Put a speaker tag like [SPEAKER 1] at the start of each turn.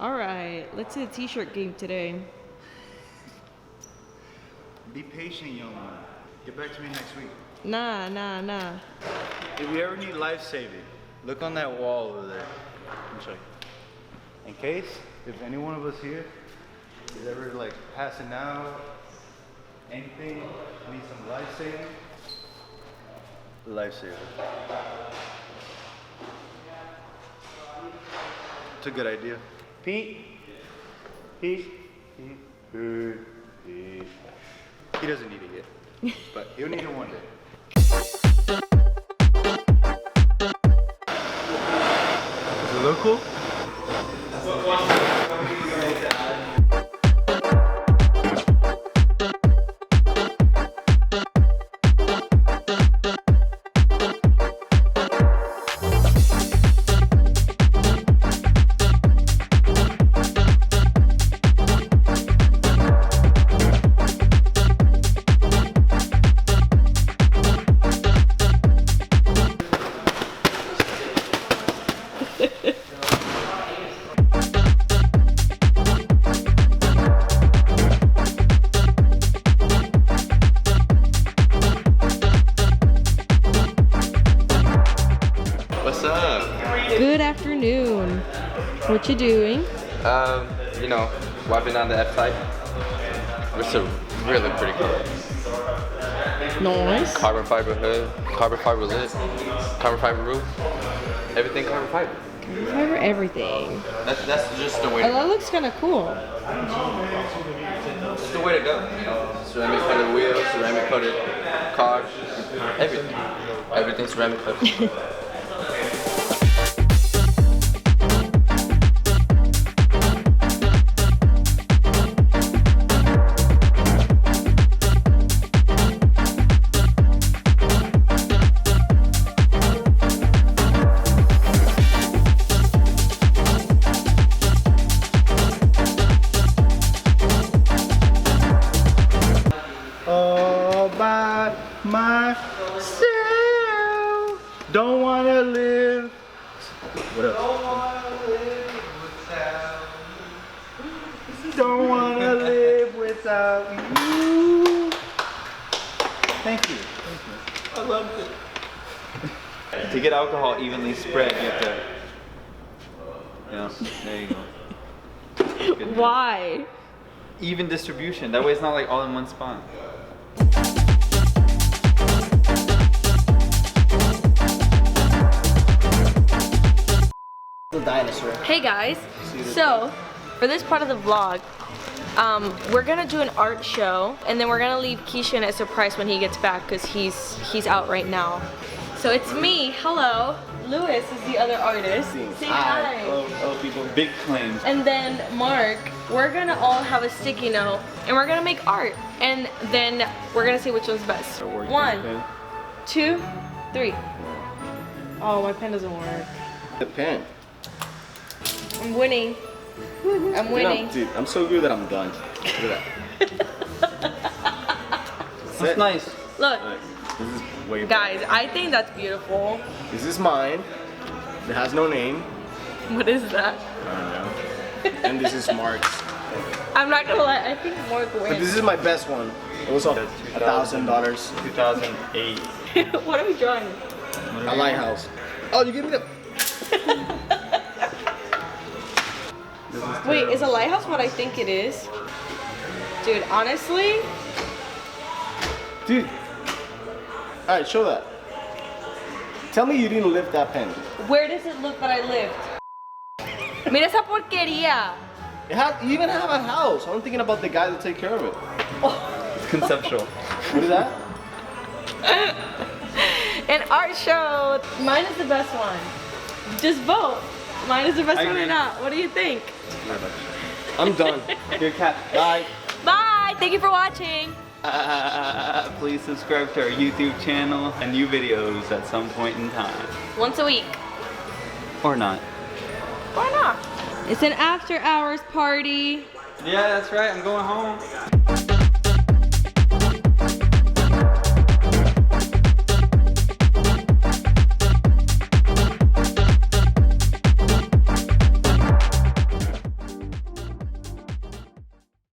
[SPEAKER 1] Alright, let's do the t-shirt game today.
[SPEAKER 2] Be patient, young one. Get back to me next week.
[SPEAKER 1] Nah.
[SPEAKER 2] If you ever need life saving, look on that wall over there. Let me check. In case, if any one of us here is ever like passing out, anything, need some life saving, lifesaver. It's a good idea. Pete. He doesn't need it yet, but he'll need it one day. Does it look cool?
[SPEAKER 1] Good afternoon. What you doing?
[SPEAKER 3] You know, wiping on the F type. It's a really pretty car.
[SPEAKER 1] Nice.
[SPEAKER 3] Carbon fiber hood, carbon fiber lid, carbon fiber roof, everything carbon fiber.
[SPEAKER 1] Carbon fiber everything.
[SPEAKER 3] That's just the way to
[SPEAKER 1] Oh, that looks kind of cool.
[SPEAKER 3] It's the way to go. You know, ceramic coated wheels, ceramic coated cars, everything. Everything ceramic coated.
[SPEAKER 2] All by myself. Don't wanna live. What else? Don't wanna live without you. Thank you. I loved it. To get alcohol evenly spread, you have to. You know, there you go. Good.
[SPEAKER 1] Why?
[SPEAKER 2] Even distribution. That way it's not like all in one spot.
[SPEAKER 4] Dinosaur.
[SPEAKER 1] Hey guys, so for this part of the vlog, we're gonna do an art show, and then we're gonna leave Keishan a surprise when he gets back because he's out right now. So it's me. Hello. Lewis is the other artist. Say hi.
[SPEAKER 2] Hello people. Big claims.
[SPEAKER 1] And then Mark. We're gonna all have a sticky note, and we're gonna make art, and then we're gonna see which one's best. 1, 2, 3. Oh, my pen doesn't work.
[SPEAKER 4] The pen.
[SPEAKER 1] I'm winning. I'm winning.
[SPEAKER 4] Dude, I'm so good that I'm done. Look at that.
[SPEAKER 2] That's nice.
[SPEAKER 1] Look,
[SPEAKER 4] Alright, this is way
[SPEAKER 1] guys, I think that's beautiful.
[SPEAKER 4] This is mine. It has no name.
[SPEAKER 1] What is that?
[SPEAKER 4] I don't know. And this is Mark's.
[SPEAKER 1] I'm not gonna lie, I think Mark
[SPEAKER 4] But
[SPEAKER 1] wins.
[SPEAKER 4] this is my best one. It was $1,000.
[SPEAKER 2] 2008.
[SPEAKER 1] What are we drawing?
[SPEAKER 4] A lighthouse. Oh, you gave me the.
[SPEAKER 1] Wait, is a lighthouse what I think it is? Dude, honestly?
[SPEAKER 4] Dude. Alright, show that. Tell me you didn't lift that pen.
[SPEAKER 1] Where does it look that I lived? Mira esa porquería.
[SPEAKER 4] You even have a house. I'm thinking about the guy that take care of it.
[SPEAKER 2] It's conceptual.
[SPEAKER 4] What is that?
[SPEAKER 1] An art show. Mine is the best one. Just vote. Mine is the best one or not. What do you think?
[SPEAKER 4] I'm done.
[SPEAKER 2] Good cat.
[SPEAKER 4] Bye.
[SPEAKER 1] Bye. Thank you for watching.
[SPEAKER 2] Please subscribe to our YouTube channel and new videos at some point in time.
[SPEAKER 1] Once a week.
[SPEAKER 2] Or not.
[SPEAKER 1] Why not? It's an after hours party.
[SPEAKER 2] Yeah, that's right. I'm going home.